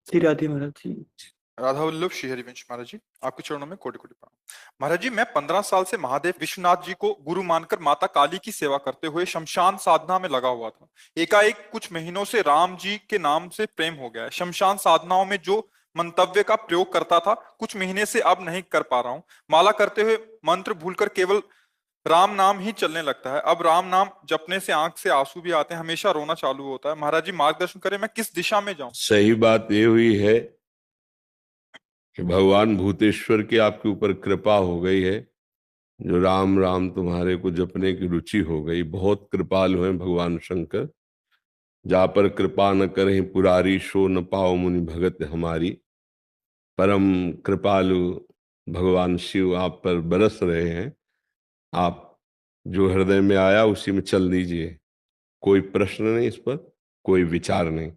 श्री राधे महाराज जी। राधा वल्लभ श्री हरिवंश महाराज जी, आपके चरणों में कोटि कोटि प्रणाम। महाराज जी, मैं 15 साल से महादेव विश्वनाथ जी को गुरु मानकर माता काली की सेवा करते हुए शमशान साधना में लगा हुआ था। एकाएक कुछ महीनों से राम जी के नाम से प्रेम हो गया है। शमशान साधनाओं में जो मंतव्य का प्रयोग करता था, कुछ महीने से अब नहीं कर पा रहा हूँ। माला करते हुए मंत्र भूलकर केवल राम नाम ही चलने लगता है। अब राम नाम जपने से आंख से आंसू भी आते हैं, हमेशा रोना चालू होता है। महाराज जी मार्गदर्शन करें, मैं किस दिशा में जाऊं? सही बात ये हुई है कि भगवान भूतेश्वर की आपके ऊपर कृपा हो गई है, जो राम राम तुम्हारे को जपने की रुचि हो गई। बहुत कृपालु हैं भगवान शंकर। जा पर कृपा न करें पुरारी, सो न पाओ मुनि भगत हमारी। परम कृपालु भगवान शिव आप पर बरस रहे हैं। आप जो हृदय में आया उसी में चल दीजिए, कोई प्रश्न नहीं, इस पर कोई विचार नहीं।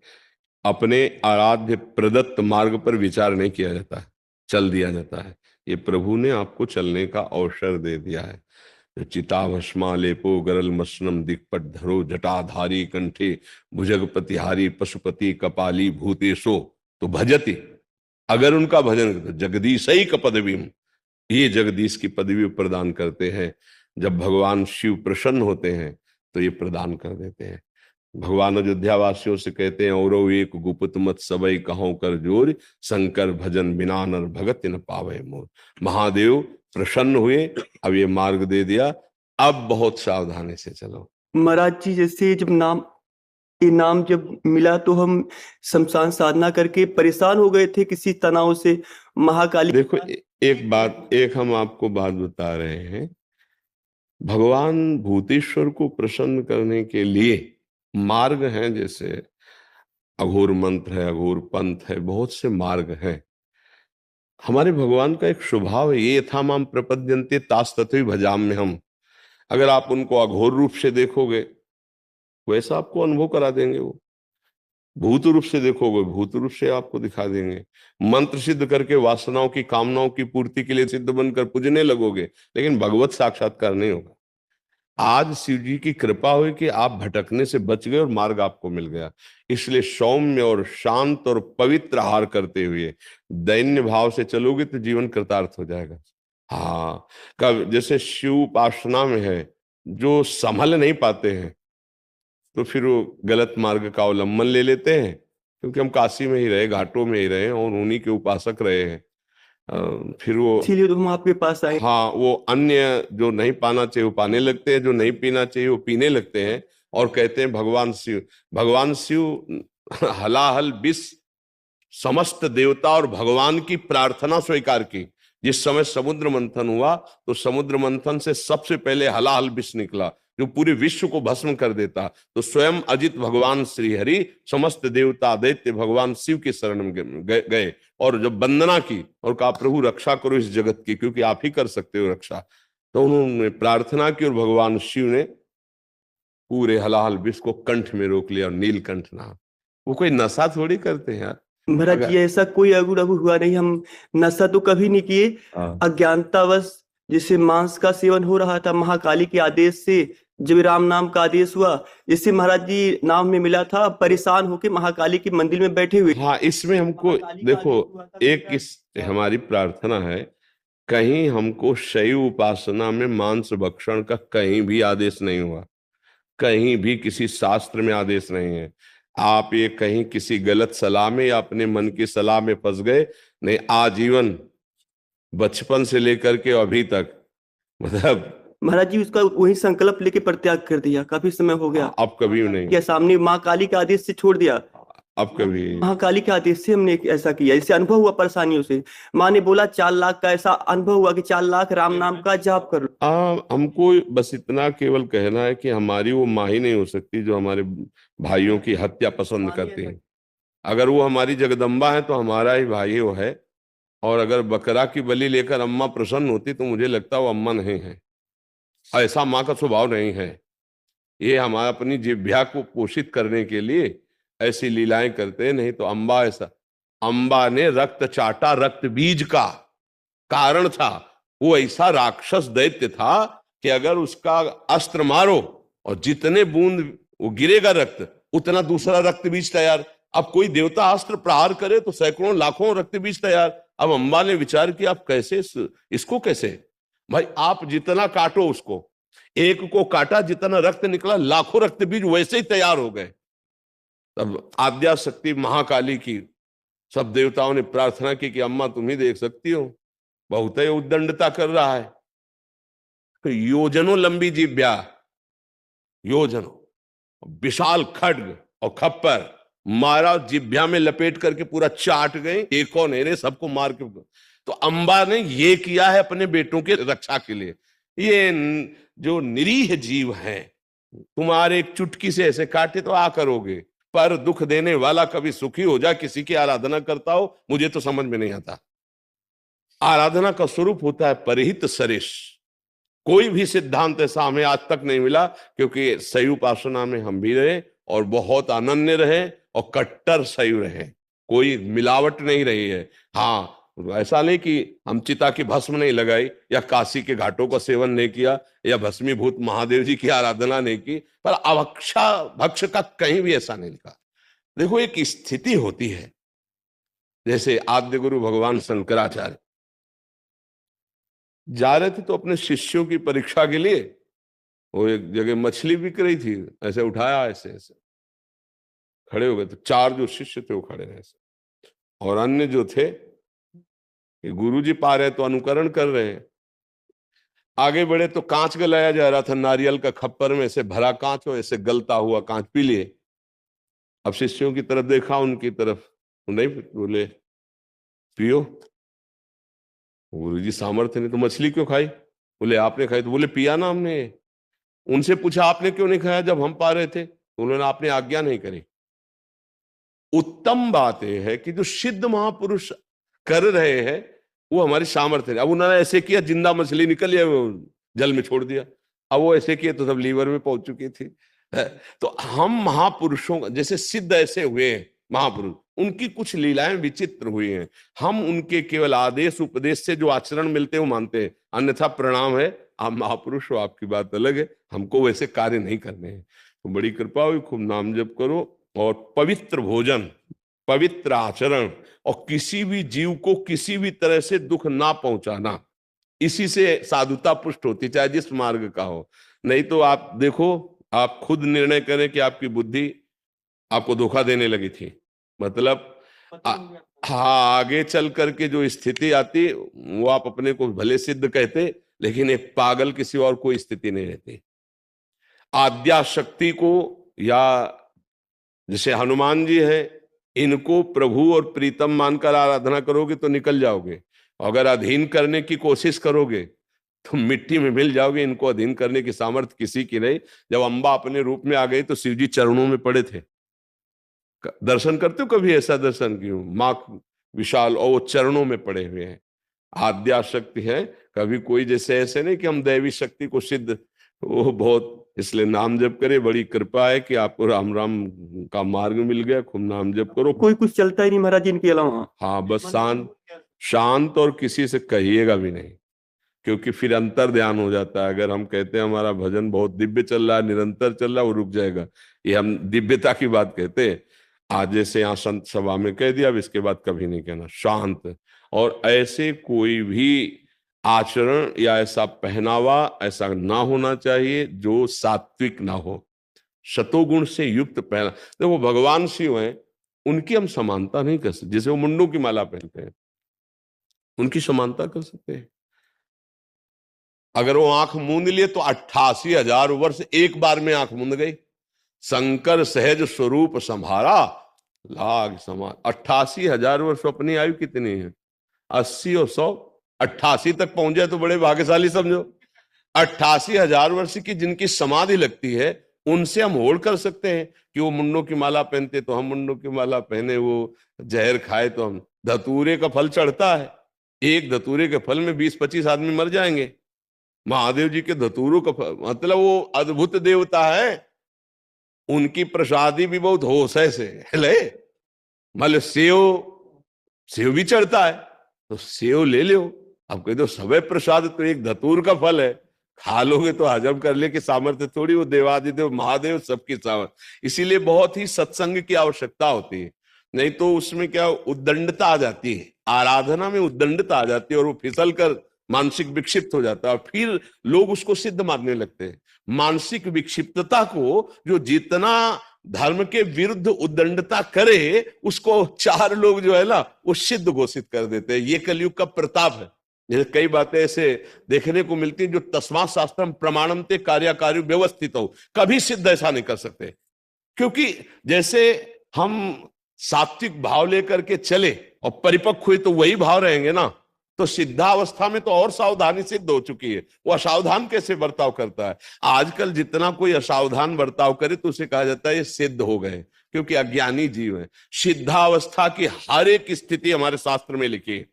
अपने आराध्य प्रदत्त मार्ग पर विचार नहीं किया जाता है, चल दिया जाता है। ये प्रभु ने आपको चलने का अवसर दे दिया है। चिताभस्मा लेपो गरल मसनम दिक्पट धरो, जटाधारी कंठे भुजगपतिहारी, पशुपति कपाली भूतेशो तो भजति। अगर उनका भजन करते, जगदीश ही का पदवी, ये जगदीश की पदवी प्रदान करते हैं। जब भगवान शिव प्रसन्न होते हैं तो ये प्रदान कर देते हैं। भगवान अयोध्या वासियों से कहते हैं, औरो एक गुप्त मत सबई कहो कर जोर, शंकर भजन बिना नर भगत न पावे मोर। महादेव प्रसन्न हुए, अब ये मार्ग दे दिया, अब बहुत सावधानी से चलो। महाराज जी, जैसे जब ये नाम जब मिला तो हम शमशान साधना करके परेशान हो गए थे किसी तनाव से। महाकाली देखो एक हम आपको बात बता रहे हैं। भगवान भूतेश्वर को प्रसन्न करने के लिए मार्ग हैं, जैसे अघोर मंत्र है, अघोर पंथ है, बहुत से मार्ग हैं। हमारे भगवान का एक स्वभाव है, ये था माम प्रपद्यन्ते तास तथै भजाम्य हम। अगर आप उनको अघोर रूप से देखोगे वैसा आपको अनुभव करा देंगे। वो भूत रूप से देखोगे भूत रूप से आपको दिखा देंगे। मंत्र सिद्ध करके वासनाओं की कामनाओं की पूर्ति के लिए सिद्ध बनकर पूजने लगोगे, लेकिन भगवत साक्षात्कार नहीं होगा। आज शिव जी की कृपा हुई कि आप भटकने से बच गए और मार्ग आपको मिल गया। इसलिए सौम्य और शांत और पवित्र आहार करते हुए दैन्य भाव से चलोगे तो जीवन कृतार्थ हो जाएगा। हाँ, कब जैसे शिव उपासना में है, जो संभल नहीं पाते हैं तो फिर वो गलत मार्ग का अवलंबन ले लेते हैं, क्योंकि हम काशी में ही रहे, घाटों में ही रहे और उन्हीं के उपासक रहे हैं। फिर वो इसीलिए तो हम आपके पास आए। हाँ, वो अन्य जो नहीं पाना चाहिए वो पाने लगते हैं, जो नहीं पीना चाहिए वो पीने लगते हैं और कहते हैं भगवान शिव हलाहल विष समस्त देवता और भगवान की प्रार्थना स्वीकार की। जिस समय समुद्र मंथन हुआ तो समुद्र मंथन से सबसे पहले हलाहल विष निकला, जो पूरे विश्व को भस्म कर देता। तो स्वयं अजित भगवान श्री हरि समस्त देवता दैत्य भगवान शिव के शरण में गए और जब वंदना की और कहा प्रभु रक्षा करो इस जगत की, क्योंकि आप ही कर सकते हो रक्षा। तो उन्होंने प्रार्थना की और भगवान शिव ने पूरे हलाहल विष को कंठ में रोक लिया और नीलकंठ नाम। वो कोई नशा थोड़ी करते हैं यार। महाराज जी, ऐसा कोई अगुड़ अगुड़ हुआ नहीं। हम नशा तो कभी नहीं किए। अज्ञानतावश जैसे मांस का सेवन हो रहा था, महाकाली के आदेश से जब राम नाम का आदेश हुआ, जिससे महाराज जी नाम में मिला था, परेशान होके महाकाली के मंदिर में बैठे हुए। हाँ, इसमें हमको देखो एक हमारी प्रार्थना है, कहीं हमको शैव उपासना में मांस भक्षण का कहीं भी आदेश नहीं हुआ, कहीं भी किसी शास्त्र में आदेश नहीं है। आप ये कहीं किसी गलत सलाह में या अपने मन की सलाह में फंस गए, नहीं, आजीवन बचपन से लेकर के अभी तक, मतलब महाराज जी उसका वही संकल्प लेके परित्याग कर दिया, काफी समय हो गया। अब कभी नहीं, क्या सामने माँ काली के आदेश से छोड़ दिया? अब कभी महाकाली के आदेश से हमने ऐसा किया। इससे अनुभव हुआ परेशानियों से। माँ ने बोला 4 लाख का ऐसा अनुभव हुआ कि 4 लाख राम नाम का जाप कर लो। हमको बस इतना केवल कहना है कि हमारी वो माँ ही नहीं हो सकती जो हमारे भाइयों की हत्या पसंद करती है। अगर वो हमारी जगदम्बा है तो हमारा ही भाई वो है। और अगर बकरा की बलि लेकर अम्मा प्रसन्न होती तो मुझे लगता वो अम्मा नहीं है। ऐसा माँ का स्वभाव नहीं है। ये हमारा अपनी जिह्वा को पोषित करने के लिए ऐसी लीलाएं करते हैं, नहीं तो अम्बा ऐसा। अम्बा ने रक्त चाटा, रक्त बीज का कारण था। वो ऐसा राक्षस दैत्य था कि अगर उसका अस्त्र मारो और जितने बूंद वो गिरेगा रक्त, उतना दूसरा रक्त बीज तैयार। अब कोई देवता अस्त्र प्रहार करे तो सैकड़ों लाखों रक्त बीज तैयार। अब अंबा ने विचार किया आप कैसे इसको कैसे, भाई आप जितना काटो उसको, एक को काटा जितना रक्त निकला लाखों रक्त बीज वैसे ही तैयार हो गए। तब आद्या शक्ति महाकाली की सब देवताओं ने प्रार्थना की कि अम्मा तुम ही देख सकती हो, बहुत ही उद्दंडता कर रहा है। तो योजनों लंबी जिह्वा, योजनों विशाल खड्ग और खप्पर मारा, जिह्वा में लपेट करके पूरा चाट गए, एक और नेरे सबको मार के। तो अंबा ने ये किया है अपने बेटों के रक्षा के लिए। ये जो निरीह जीव हैं, तुम्हारे एक चुटकी से ऐसे काटे तो आ करोगे, पर दुख देने वाला कभी सुखी हो जाए, किसी की आराधना करता हो, मुझे तो समझ में नहीं आता। आराधना का स्वरूप होता है परिहित सरिष। कोई भी सिद्धांत ऐसा हमें आज तक नहीं मिला, क्योंकि शैव उपासना में हम भी रहे और बहुत अनन्य रहे और कट्टर शैव रहे, कोई मिलावट नहीं रही है। हाँ, ऐसा नहीं कि हम चिता की भस्म नहीं लगाई या काशी के घाटों का सेवन नहीं किया या भस्मीभूत महादेव जी की आराधना नहीं की, पर अभक्षा भक्ष का कहीं भी ऐसा नहीं लिखा। देखो एक स्थिति होती है, जैसे आद्य गुरु भगवान शंकराचार्य जा रहे थे तो अपने शिष्यों की परीक्षा के लिए वो एक जगह मछली बिक रही थी, ऐसे उठाया, ऐसे ऐसे खड़े हो गए। तो 4 जो शिष्य थे वो खड़े रहे ऐसे, और अन्य जो थे कि गुरुजी पा रहे तो अनुकरण कर रहे हैं। आगे बढ़े तो कांच गलाया जा रहा था, नारियल का खप्पर में ऐसे भरा कांच हो, ऐसे गलता हुआ कांच पी लिए। अब शिष्यों की तरफ देखा, उनकी तरफ नहीं, बोले पियो। गुरुजी सामर्थ्य नहीं तो मछली क्यों खाई? बोले आपने खाई। तो बोले पिया ना हमने। उनसे पूछा आपने क्यों नहीं खाया जब हम पा रहे थे? तो उन्होंने आपने आज्ञा नहीं करी। उत्तम बात यह है कि जो सिद्ध महापुरुष कर रहे हैं वो हमारी सामर्थ्य है। अब उन्होंने ऐसे किया, जिंदा मछली निकल वो जल में छोड़ दिया। अब वो ऐसे किए तो सब लीवर में पहुंच चुकी थी। तो हम महापुरुषों का, जैसे सिद्ध ऐसे हुए हैं महापुरुष, उनकी कुछ लीलाएं विचित्र हुई हैं। हम उनके केवल आदेश उपदेश से जो आचरण मिलते हैं वो मानते हैं, अन्यथा प्रणाम है, आप महापुरुष हो, आपकी बात अलग है, हमको वैसे कार्य नहीं करने हैं। तो बड़ी कृपा हुई, खूब नाम जप करो और पवित्र भोजन, पवित्र आचरण और किसी भी जीव को किसी भी तरह से दुख ना पहुंचाना, इसी से साधुता पुष्ट होती, चाहे जिस मार्ग का हो। नहीं तो आप देखो, आप खुद निर्णय करें कि आपकी बुद्धि आपको धोखा देने लगी थी, मतलब हाँ, आगे चल करके जो स्थिति आती वो आप अपने को भले सिद्ध कहते, लेकिन एक पागल किसी और कोई स्थिति नहीं रहती। आद्या शक्ति को, या जैसे हनुमान जी है, इनको प्रभु और प्रीतम मानकर आराधना करोगे तो निकल जाओगे, अगर अधीन करने की कोशिश करोगे तो मिट्टी में मिल जाओगे। इनको अधीन करने की सामर्थ्य किसी की नहीं। जब अंबा अपने रूप में आ गई तो शिव जी चरणों में पड़े थे। दर्शन करते हो कभी? ऐसा दर्शन क्यों? माँ विशाल और वो चरणों में पड़े हुए हैं। आद्या शक्ति है, कभी कोई जैसे ऐसे नहीं कि हम दैवी शक्ति को सिद्ध, वो बहुत, इसलिए नाम जप करे। बड़ी कृपा है कि आपको राम राम का मार्ग मिल गया, खूब नाम जप करो। कोई कुछ चलता ही नहीं महाराज जी इनके अलावा। हाँ, बस शांत और किसी से कहिएगा भी नहीं, क्योंकि फिर अंतर ध्यान हो जाता है। अगर हम कहते हैं हमारा भजन बहुत दिव्य चल रहा है, निरंतर चल रहा है, वो रुक जाएगा। ये हम दिव्यता की बात कहते हैं। आज जैसे यहाँ संत सभा में कह दिया, अब इसके बाद कभी नहीं कहना, शांत। और ऐसे कोई भी आचरण या ऐसा पहनावा ऐसा ना होना चाहिए जो सात्विक ना हो, शतोगुण से युक्त पहना। देखो भगवान शिव हैं, उनकी हम समानता नहीं कर सकते। जैसे वो मुंडों की माला पहनते हैं, उनकी समानता कर सकते हैं। अगर वो आंख मूंद लिए तो 88,000 वर्ष एक बार में आंख मूंद गई। शंकर सहज स्वरूप संभारा लाग समान। 88,000 वर्ष। अपनी आयु कितनी है? 80 और 100, 88 तक पहुंच जाए तो बड़े भाग्यशाली समझो। 88,000 वर्ष की जिनकी समाधि लगती है, उनसे हम होड़ कर सकते हैं कि वो मुंडों की माला पहनते तो हम मुंडों की माला पहने, वो जहर खाए तो हम। धतूरे का फल चढ़ता है, एक धतूरे के फल में 20-25 आदमी मर जाएंगे। महादेव जी के धतूरों का फल, मतलब वो अद्भुत देवता है, उनकी प्रसादी भी बहुत होश है से ले। मतलब सेव भी चढ़ता है तो सेव ले लो। अब कह दो सबे प्रसाद तो एक धतूर का फल है, खा लोगे तो हजम कर ले की सामर्थ्य थोड़ी। वो देवादिदेव महादेव सबकी सामर्थ्य। इसीलिए बहुत ही सत्संग की आवश्यकता होती है। नहीं तो उसमें क्या उद्दंडता आ जाती है, आराधना में उद्दंडता आ जाती है और वो फिसल कर मानसिक विक्षिप्त हो जाता है और फिर लोग उसको सिद्ध मानने लगते हैं। मानसिक विक्षिप्तता को जो जितना धर्म के विरुद्ध उद्दंडता करे उसको चार लोग जो है ना वो सिद्ध घोषित कर देते हैं। ये कलयुग का प्रताप है। जैसे कई बातें ऐसे देखने को मिलती है जो तस्मात् शास्त्रम प्रमाणम ते कार्यकारी व्यवस्थित हो, कभी सिद्ध ऐसा नहीं कर सकते। क्योंकि जैसे हम सात्विक भाव लेकर के चले और परिपक्व हुए तो वही भाव रहेंगे ना। तो सिद्धावस्था में तो और सावधानी सिद्ध हो चुकी है, वो असावधान कैसे बर्ताव करता है। आजकल जितना कोई असावधान बर्ताव करे तो उसे कहा जाता है ये सिद्ध हो गए, क्योंकि अज्ञानी जीव है। सिद्धावस्था की हर एक स्थिति हमारे शास्त्र में लिखी है।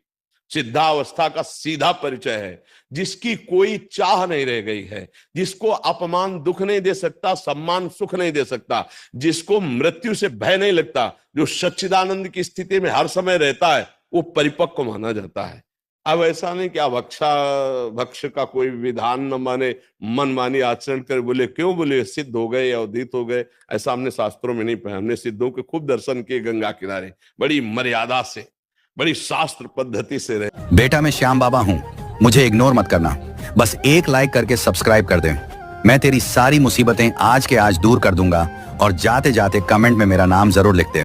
सिद्धावस्था का सीधा परिचय है जिसकी कोई चाह नहीं रह गई है, जिसको अपमान दुख नहीं दे सकता, सम्मान सुख नहीं दे सकता, जिसको मृत्यु से भय नहीं लगता, जो सच्चिदानंद की स्थिति में हर समय रहता है, वो परिपक्व माना जाता है। अब ऐसा नहीं कि भक्ष का कोई विधान न माने, मनमानी आचरण कर बोले क्यों बोले सिद्ध हो गए या अवधीत हो गए, ऐसा हमने शास्त्रों में नहीं पाया। हमने सिद्धों के खूब दर्शन किए गंगा किनारे, बड़ी मर्यादा से, बड़ी शास्त्र पद्धति से रहे। बेटा मैं श्याम बाबा हूं, मुझे इग्नोर मत करना, बस एक लाइक करके सब्सक्राइब कर दें। मैं तेरी सारी मुसीबतें आज के आज दूर कर दूंगा और जाते जाते कमेंट में मेरा नाम जरूर लिख दे।